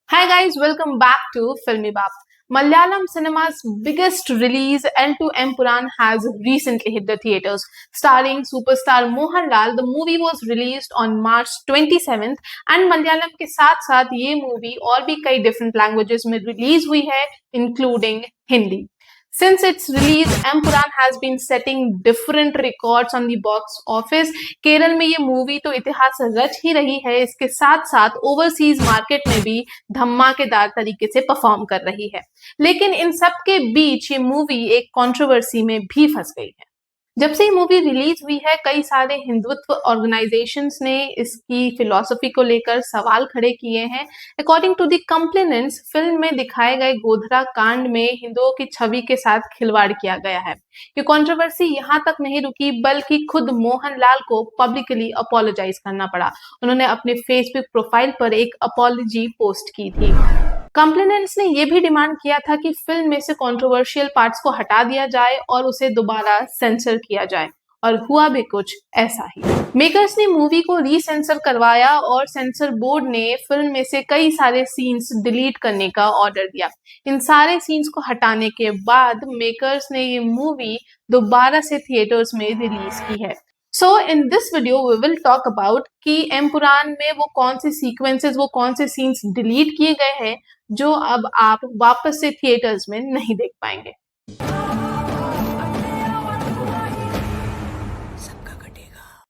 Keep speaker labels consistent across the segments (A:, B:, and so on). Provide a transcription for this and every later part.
A: Hi guys, welcome back to Filmy Bap. Malayalam cinema's biggest release, L2 Empuran, has recently hit the theaters. Starring superstar Mohanlal, the movie was released on March 27th and Malayalam के साथ साथ ये movie और भी कई different languages में release हुई है, including Hindi. Since its release, Empuran has been setting different records on the box office. Kerala में ये मूवी तो इतिहास रच ही रही है, इसके साथ साथ ओवरसीज मार्केट में भी धमाकेदार तरीके से परफॉर्म कर रही है। लेकिन इन सब के बीच ये मूवी एक कंट्रोवर्सी में भी फंस गई है। जब से ये मूवी रिलीज हुई है, कई सारे हिंदुत्व ऑर्गेनाइजेशंस ने इसकी फिलॉसफी को लेकर सवाल खड़े किए हैं। According to the complainants, film में दिखाए गए गोधरा कांड में हिंदुओं की छवि के साथ खिलवाड़ किया गया है। ये कंट्रोवर्सी यहाँ तक नहीं रुकी, बल्कि खुद मोहनलाल को पब्लिकली अपोलोजाइज करना पड़ा। उन्होंने अपने फेसबुक प्रोफाइल पर एक अपॉलजी पोस्ट की थी। कंप्लेनेंट्स ने यह भी डिमांड किया था कि फिल्म में से कंट्रोवर्शियल पार्ट्स को हटा दिया जाए और उसे दोबारा सेंसर किया जाए, और हुआ भी कुछ ऐसा ही। मेकर्स ने मूवी को रीसेंसर करवाया और सेंसर बोर्ड ने फिल्म में से कई सारे सीन्स डिलीट करने का ऑर्डर दिया। इन सारे सीन्स को हटाने के बाद मेकर्स ने ये मूवी दोबारा से थिएटर्स में रिलीज की है। So in this video we will talk about कि एम्पुरान में वो कौन से सीक्वेंसेस, वो कौन से सीन्स डिलीट किए गए हैं जो अब आप वापस से थिएटर्स में नहीं देख पाएंगे।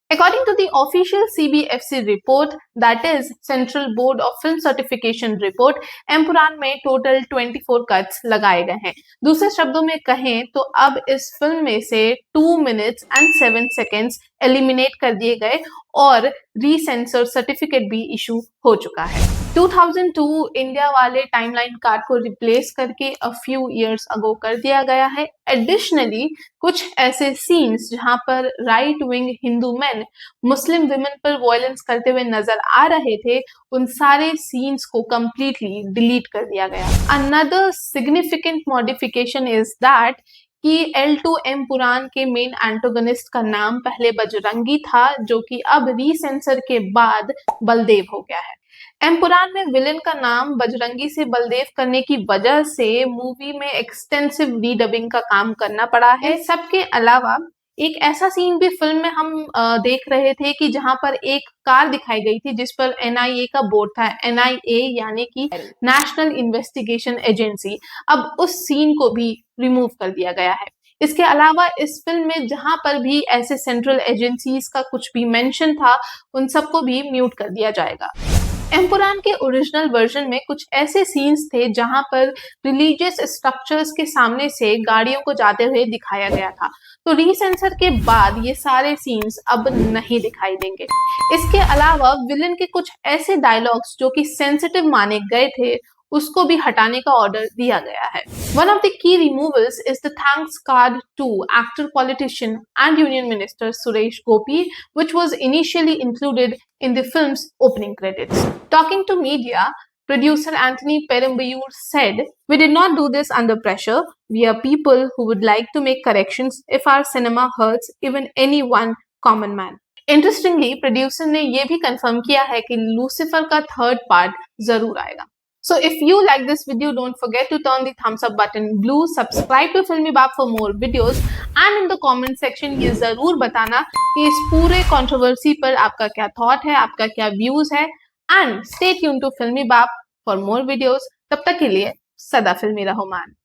A: According to the official CBFC report, that is Central Board of Film Certification report, Empuraan में टोटल 24 कट्स लगाए गए हैं। दूसरे शब्दों में कहें तो अब इस फिल्म में से 2 मिनट्स एंड 7 सेकेंड्स एलिमिनेट कर दिए गए और रीसेंसर सर्टिफिकेट भी इशू हो चुका है। 2002 इंडिया वाले टाइमलाइन कार्ड को रिप्लेस करके अ फ्यू इयर्स अगो कर दिया गया है। एडिशनली कुछ ऐसे सीन्स जहां पर right wing Hindu man Muslim women पर वायलेंस करते हुए नजर आ रहे थे, उन सारे सीन्स को कंप्लीटली डिलीट कर दिया गया। Another significant modification is that कि L2 एम्पुरान के मेन एंटोगनिस्ट का नाम पहले बजरंगी था, जो कि अब रीसेंसर के बाद बलदेव हो गया है। एम्पुरान में विलेन का नाम बजरंगी से बलदेव करने की वजह से मूवी में एक्सटेंसिव रीडबिंग का काम करना पड़ा है। सबके अलावा एक ऐसा सीन भी फिल्म में हम देख रहे थे कि जहां पर एक कार दिखाई गई थी जिस पर NIA का बोर्ड था। NIA यानी कि नेशनल इन्वेस्टिगेशन एजेंसी। अब उस सीन को भी रिमूव कर दिया गया है। इसके अलावा इस फिल्म में जहां पर भी ऐसे सेंट्रल एजेंसीज का कुछ भी मेंशन था, उन सबको भी म्यूट कर दिया जाएगा। एम्पुरान के ओरिजिनल वर्जन में कुछ ऐसे सीन्स थे जहां पर रिलीजियस स्ट्रक्चर्स के सामने से गाड़ियों को जाते हुए दिखाया गया था, तो रीसेंसर के बाद ये सारे सीन्स अब नहीं दिखाई देंगे। इसके अलावा विलन के कुछ ऐसे डायलॉग्स जो कि सेंसिटिव माने गए थे, उसको भी हटाने का ऑर्डर दिया गया है। One of the key removals is the thanks card to actor, politician and union minister Suresh Gopi, which was initially included in the film's opening credits. Talking to media, producer Anthony Perumbayur said, "We did not do this under pressure. We are people who would like to make corrections if our cinema hurts even any one common man." Interestingly, producer ने ये भी confirm किया है कि Lucifer का third part जरूर आएगा। So if you like this video, don't forget to turn the thumbs up button blue, subscribe to Filmy Bap for more videos, and in the comment section ये जरूर बताना कि इस पूरे कंट्रोवर्सी पर आपका क्या थॉट है, आपका क्या व्यूज है, and stay tuned to Filmy Bap for more videos. तब तक के लिए सदा फिल्मी रहो मान।